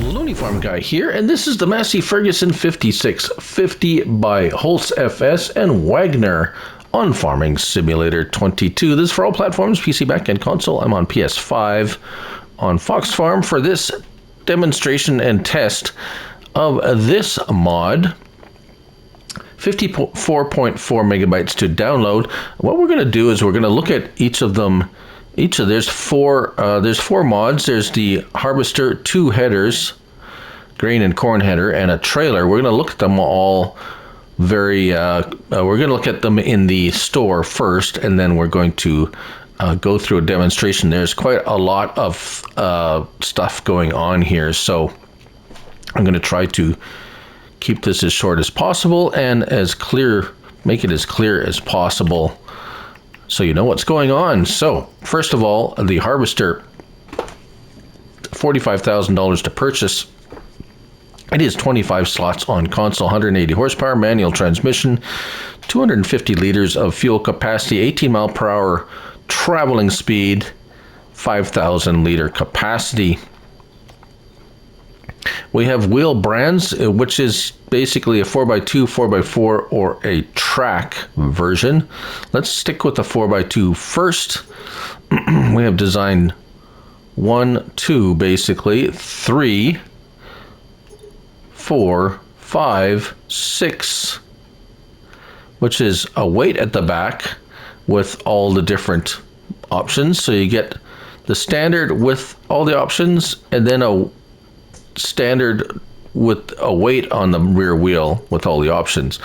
Looney Farm Guy here, and this is the Massey Ferguson 5650 by Holzs FS and Wagner on Farming Simulator 22. This is for all platforms, PC, Mac, and console. I'm on PS5 on Fox Farm for this demonstration and test of this mod. 54.4 megabytes to download. What we're going to do is we're going to look at each of them. There's four mods. There's the harvester, 2 headers, grain and corn header, and a trailer. We're going to look at them all we're going to look at them in the store first, and then we're going to go through a demonstration. There's quite a lot of stuff going on here, so I'm going to try to keep this as short as possible and make it as clear as possible, so you know what's going on. So, first of all, the harvester, $45,000 to purchase. It is 25 slots on console, 180 horsepower, manual transmission, 250 liters of fuel capacity, 18 mile per hour traveling speed, 5,000 liter capacity. We have wheel brands, which is basically a 4x2, 4x4, or a track version. Let's stick with the 4x2 first. We have design 1, 2, basically, 3, 4, 5, 6, which is a weight at the back with all the different options. So you get the standard with all the options, and then a standard with a weight on the rear wheel with all the options.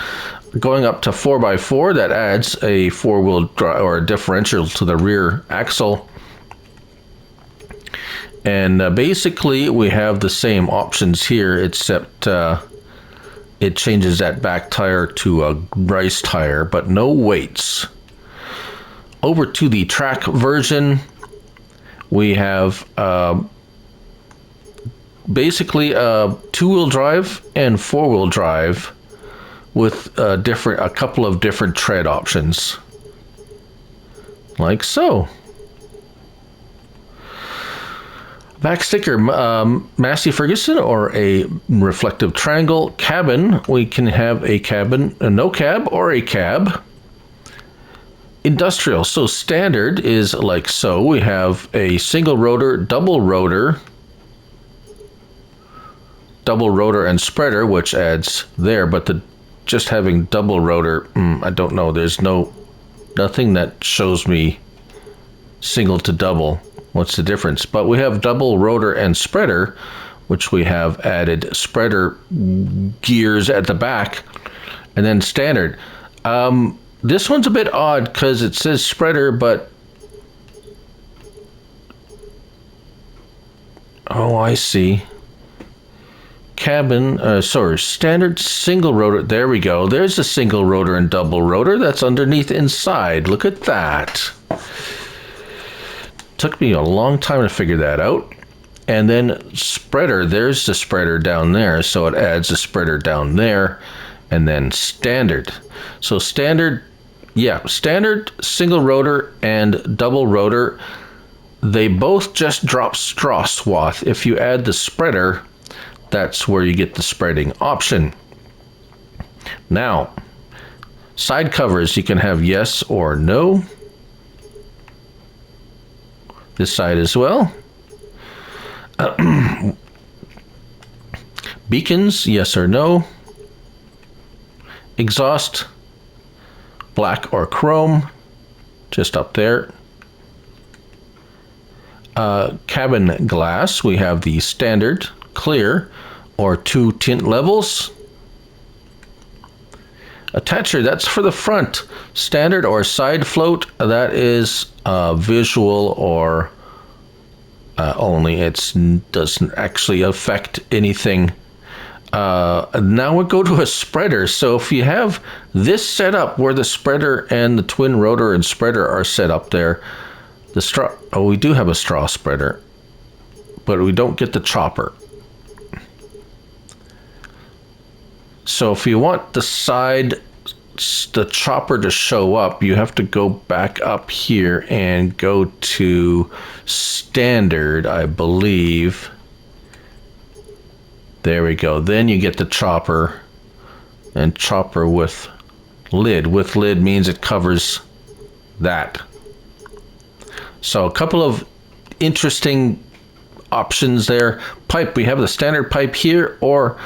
Going up to 4x4, that adds a 4-wheel drive or a differential to the rear axle. And basically we have the same options here, except it changes that back tire to a rice tire, but no weights. Over to the track version, we have basically a 2-wheel drive and 4-wheel drive with a couple of different tread options, like so. Back sticker, Massey Ferguson, or a reflective triangle. Cabin, we can have a cabin, a no cab, or a cab. Industrial, so standard is like so. We have a single rotor, double rotor and spreader, which adds there, but just having double rotor, I don't know. There's nothing that shows me single to double. What's the difference? But we have double rotor and spreader, which we have added spreader gears at the back, and then standard. This one's a bit odd because it says spreader, but oh, I see. Standard single rotor. There we go. There's a single rotor and double rotor. That's underneath inside. Look at that. Took me a long time to figure that out. And then spreader, there's the spreader down there, so it adds a spreader down there. And then standard. So standard, single rotor and double rotor, they both just drop straw swath. If you add the spreader, that's where you get the spreading option. Now, side covers, you can have yes or no. This side as well. Beacons, yes or no. Exhaust, black or chrome, just up there. Cabin glass, we have the standard, clear, or 2 tint levels. Attacher, that's for the front. Standard or side float, that is visual or only. It doesn't actually affect anything. Now we go to a spreader. So if you have this set up where the spreader and the twin rotor and spreader are set up there, we do have a straw spreader, but we don't get the chopper. So if you want the chopper to show up, you have to go back up here and go to standard, I believe. There we go. Then you get the chopper, and chopper with lid. With lid means it covers that. So a couple of interesting options there. Pipe, we have the standard pipe here, or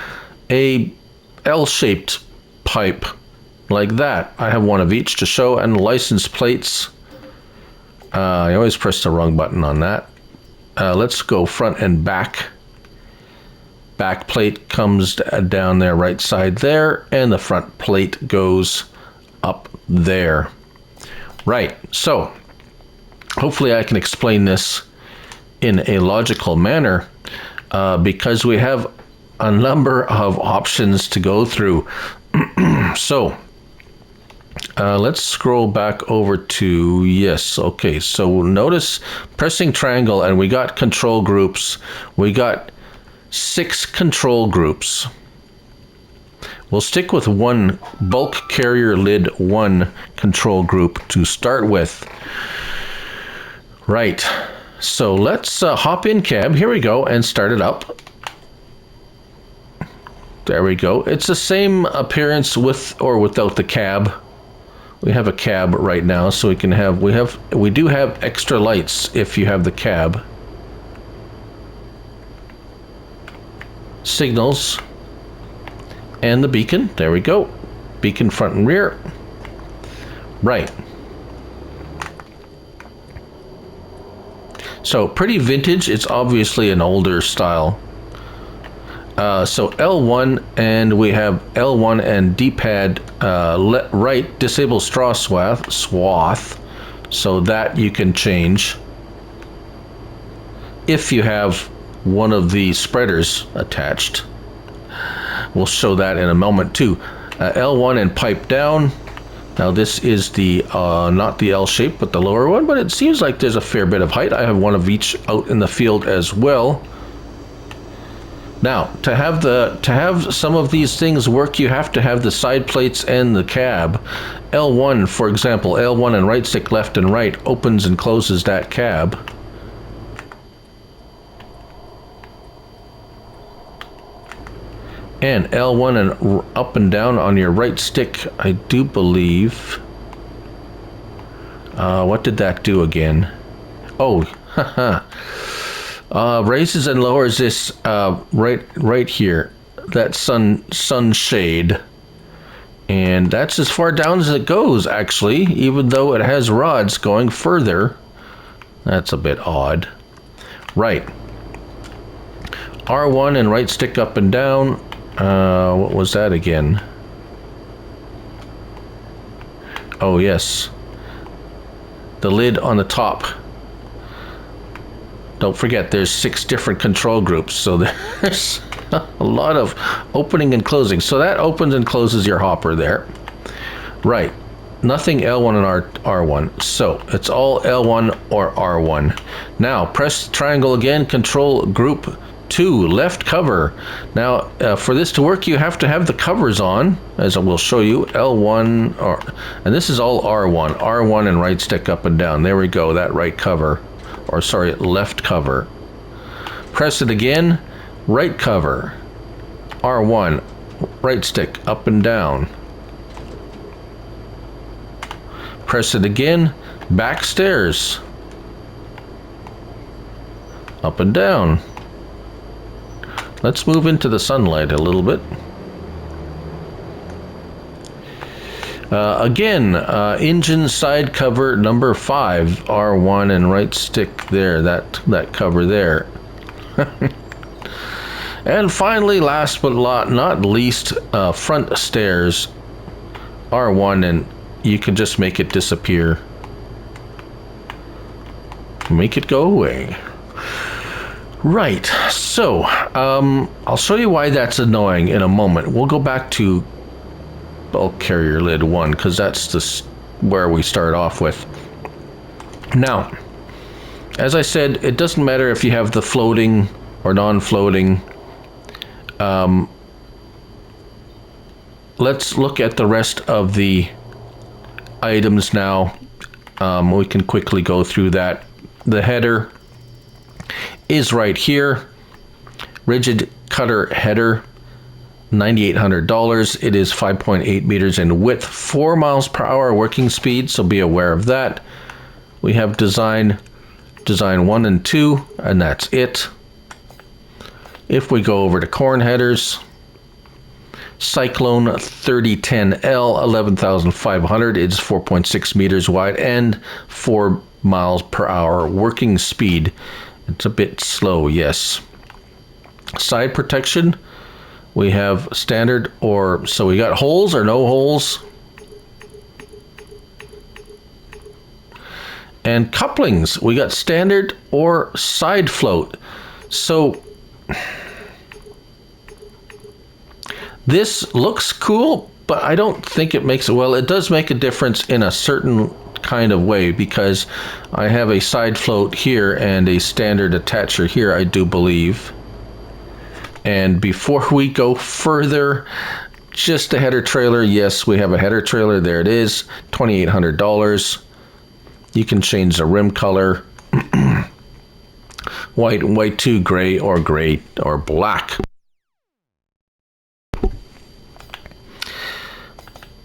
a L-shaped pipe like that. I have one of each to show, and license plates. I always press the wrong button on that. Let's go front and back. Back plate comes down there, right side there, and the front plate goes up there. Right, so hopefully I can explain this in a logical manner, because we have a number of options to go through. So let's scroll back over to, yes, okay, so notice pressing triangle, and we got control groups. We got 6 control groups. We'll stick with one bulk carrier lid 1 control group to start with. Right, so let's hop in cab. Here we go, and start it up. There we go. It's the same appearance with or without the cab. We have a cab right now, so we can have, we do have extra lights if you have the cab. Signals and the beacon. There we go. Beacon front and rear. Right. So pretty vintage. It's obviously an older style. So L1, and we have L1 and D-pad right disable straw swath, so that you can change if you have one of the spreaders attached. We'll show that in a moment too. L1 and pipe down. Now this is the not the L shape, but the lower one, but it seems like there's a fair bit of height. I have one of each out in the field as well. Now, to have some of these things work, you have to have the side plates and the cab. L1, for example, L1 and right stick left and right opens and closes that cab. And L1 and up and down on your right stick, I do believe. What did that do again? Oh, haha. Raises and lowers this right here, that sunshade, and that's as far down as it goes, actually, even though it has rods going further. That's a bit odd. Right. R1 and right stick up and down. What was that again? Oh yes, the lid on the top. Don't forget, there's 6 different control groups, so there's a lot of opening and closing. So that opens and closes your hopper there. Right. Nothing L1 and R1. So it's all L1 or R1. Now press triangle again, control group 2, left cover. Now for this to work, you have to have the covers on, as I will show you. L1, and this is all R1. R1 and right stick up and down. There we go, that right cover. Or sorry, left cover. Press it again, right cover. R1, right stick up and down. Press it again, back stairs. Up and down. Let's move into the sunlight a little bit. Again, engine side cover number 5, R1 and right stick there, that cover there. And finally, last but not least, front stairs, R1, and you can just make it disappear. Make it go away. Right, so I'll show you why that's annoying in a moment. We'll go back to bulk carrier lid 1, because that's where we start off with. Now, as I said, it doesn't matter if you have the floating or non-floating. Let's look at the rest of the items now. We can quickly go through that. The header is right here. Rigid cutter header, $9,800. It is 5.8 meters in width, 4 miles per hour working speed, so be aware of that. We have design 1 and 2, and that's it. If we go over to corn headers, Cyclone 3010L, 11,500. It's 4.6 meters wide and 4 miles per hour working speed. It's a bit slow, yes. Side protection, we have standard so we got holes or no holes. And couplings, we got standard or side float. So this looks cool, but I don't think it makes it, well, it does make a difference in a certain kind of way, because I have a side float here and a standard attacher here, I do believe. And before we go further, just a header trailer. Yes, we have a header trailer. There it is, $2,800. You can change the rim color, white to gray or black.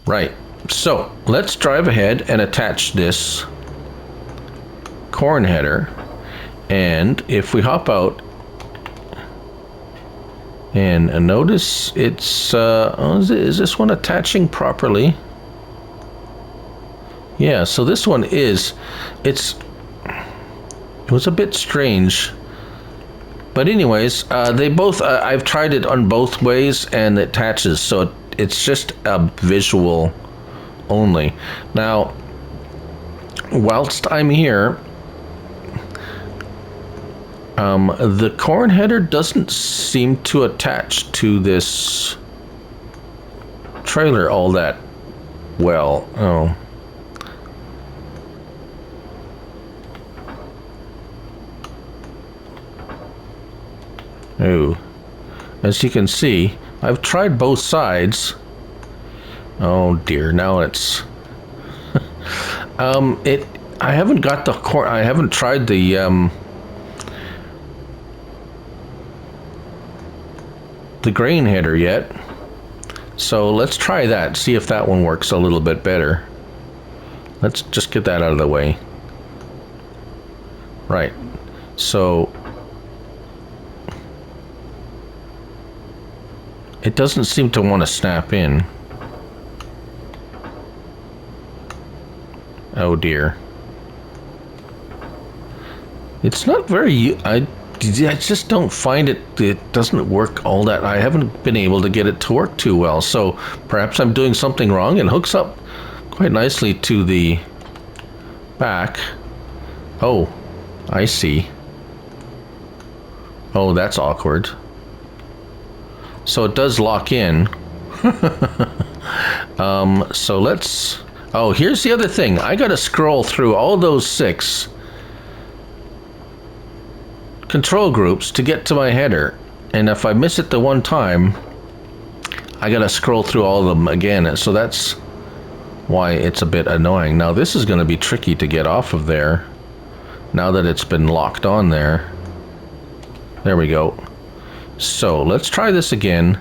Right, so let's drive ahead and attach this corn header. And if we hop out and notice it's, is this one attaching properly? Yeah, so this one is, it was a bit strange. But anyways, they both, I've tried it on both ways and it attaches, so it's just a visual only. Now, whilst I'm here, the corn header doesn't seem to attach to this trailer all that well. Oh, as you can see, I've tried both sides. Oh dear, now it's I haven't got the I haven't tried the grain header yet. So let's try that, see if that one works a little bit better. Let's just get that out of the way. Right. So it doesn't seem to want to snap in. Oh dear. It's not very, I just don't find it doesn't work all that. I haven't been able to get it to work too well, so perhaps I'm doing something wrong. It hooks up quite nicely to the back. Oh, I see. Oh, that's awkward. So it does lock in. So let's, oh, here's the other thing. I gotta scroll through all those 6 control groups to get to my header. And if I miss it the one time, I gotta scroll through all of them again. So that's why it's a bit annoying. Now this is gonna be tricky to get off of there, now that it's been locked on there. There we go. So let's try this again.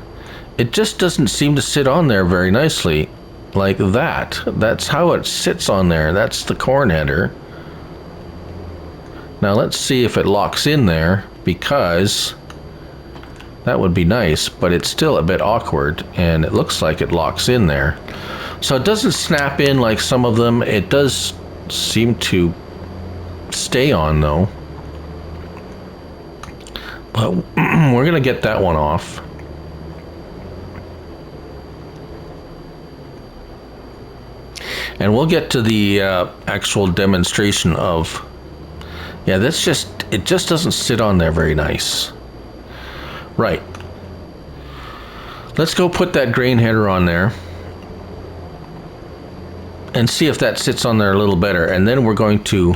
It just doesn't seem to sit on there very nicely, like that. That's how it sits on there. That's the corn header. Now let's see if it locks in there, because that would be nice, but it's still a bit awkward, and it looks like it locks in there. So it doesn't snap in like some of them. It does seem to stay on though. But we're gonna get that one off. And we'll get to the actual demonstration of, yeah, that's just, it just doesn't sit on there very nice. Right. Let's go put that grain header on there and see if that sits on there a little better. And then we're going to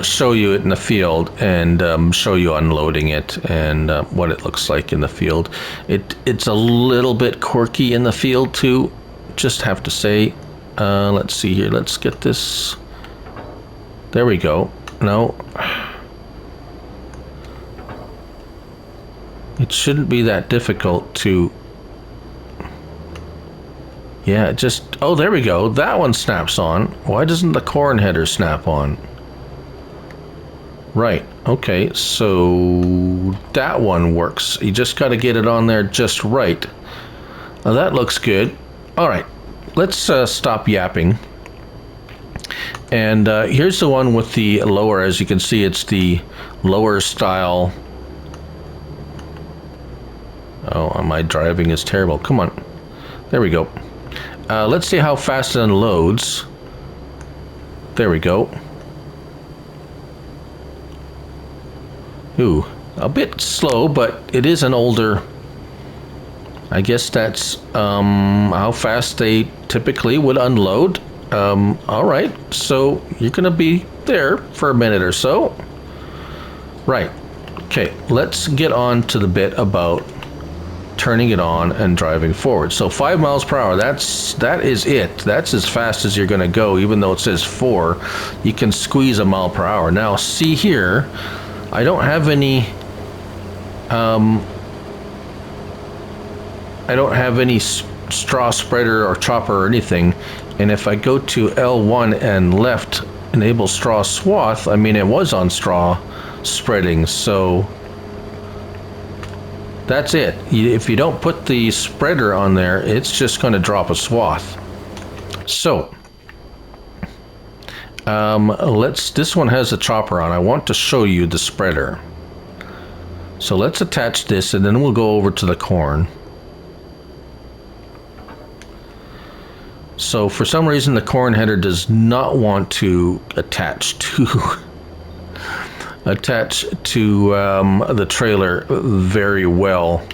show you it in the field and show you unloading it and what it looks like in the field. It's a little bit quirky in the field too, just have to say. Let's see here, let's get this, there we go. No. It shouldn't be that difficult to... Yeah, just... Oh, there we go. That one snaps on. Why doesn't the corn header snap on? Right. Okay, so that one works. You just got to get it on there just right. Now that looks good. All right, let's stop yapping. And here's the one with the lower. As you can see, it's the lower style. Oh, my driving is terrible. Come on. There we go. Let's see how fast it unloads. There we go. Ooh, a bit slow, but it is an older... I guess that's how fast they typically would unload. All right, so you're going to be there for a minute or so. Right. Okay, let's get on to the bit about turning it on and driving forward. So 5 miles per hour, that is it. That's as fast as you're going to go, even though it says 4. You can squeeze a mile per hour. Now, see here, I don't have any... I don't have any straw spreader or chopper or anything, and if I go to L1 and left enable straw swath, I mean it was on straw spreading, so that's it. If you don't put the spreader on there, it's just going to drop a swath. So this one has a chopper on. I want to show you the spreader. So let's attach this and then we'll go over to the corn. So for some reason the corn header does not want to attach to the trailer very well.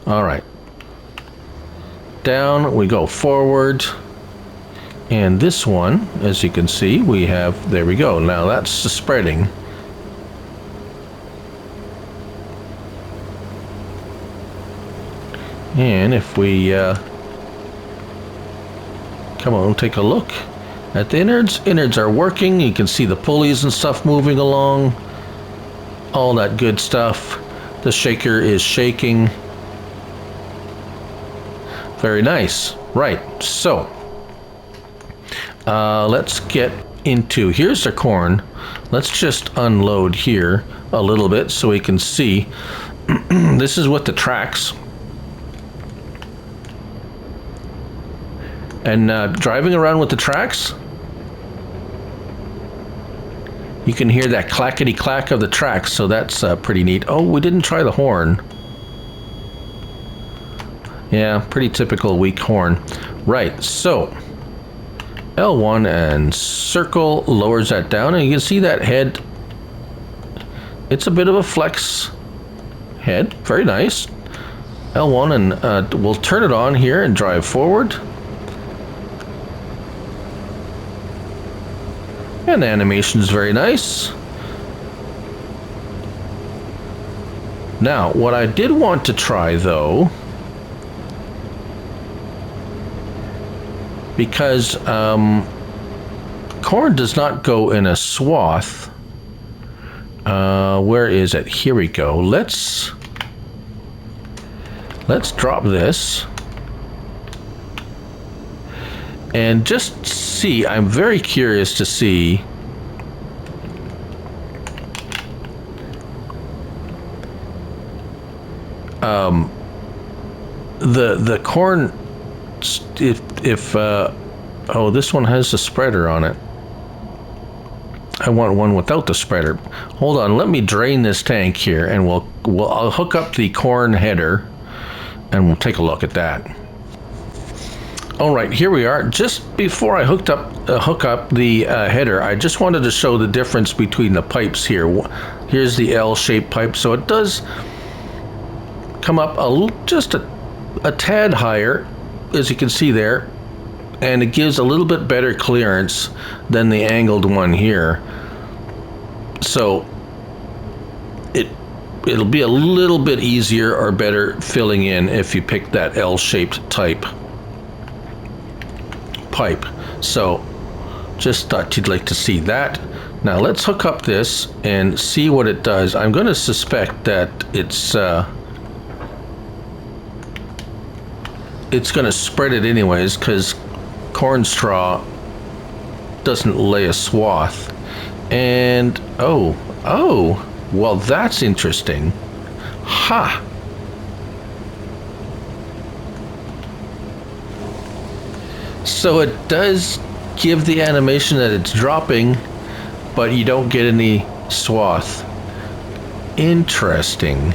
All right, down we go, forward, and this one, as you can see, we have, there we go. Now that's the spreading. And if we come on, take a look at the innards. Innards are working. You can see the pulleys and stuff moving along. All that good stuff. The shaker is shaking. Very nice. Right, so let's get into, here's the corn. Let's just unload here a little bit so we can see. This is with the tracks. And driving around with the tracks, you can hear that clackety clack of the tracks, so that's pretty neat. Oh, we didn't try the horn. Yeah, pretty typical weak horn. Right, so L1 and circle lowers that down, and you can see that head. It's a bit of a flex head, very nice. L1 and we'll turn it on here and drive forward. And the animation is very nice. Now, what I did want to try, though, because corn does not go in a swath. Where is it? Here we go. Let's drop this and just see. I'm very curious to see the corn, if oh, this one has the spreader on it. I want one without the spreader. Hold on, let me drain this tank here, and I'll hook up the corn header, and we'll take a look at that. All right, here we are. Just before I hook up the header, I just wanted to show the difference between the pipes here. Here's the L-shaped pipe, so it does come up just a tad higher, as you can see there, and it gives a little bit better clearance than the angled one here. So it'll be a little bit easier or better filling in if you pick that L-shaped type pipe. So Just thought you'd like to see that. Now let's hook up this and see what it does. I'm going to suspect that it's going to spread it anyways, because corn straw doesn't lay a swath. And oh, well, that's interesting. Ha! So it does give the animation that it's dropping, but you don't get any swath. Interesting.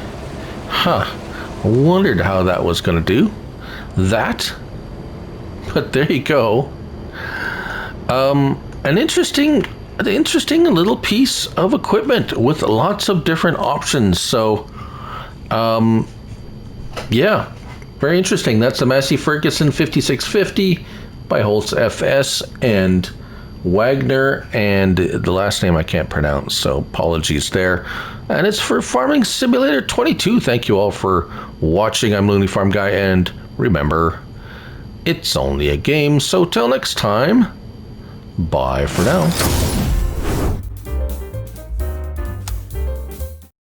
Huh. Wondered how that was going to do that. But there you go. An interesting little piece of equipment with lots of different options. So, yeah, very interesting. That's the Massey Ferguson 5650 by Holzs FS and Wagner, and the last name I can't pronounce, so apologies there. And it's for Farming Simulator 22. Thank you all for watching. I'm Looney Farm Guy, and remember, it's only a game. So till next time, bye for now.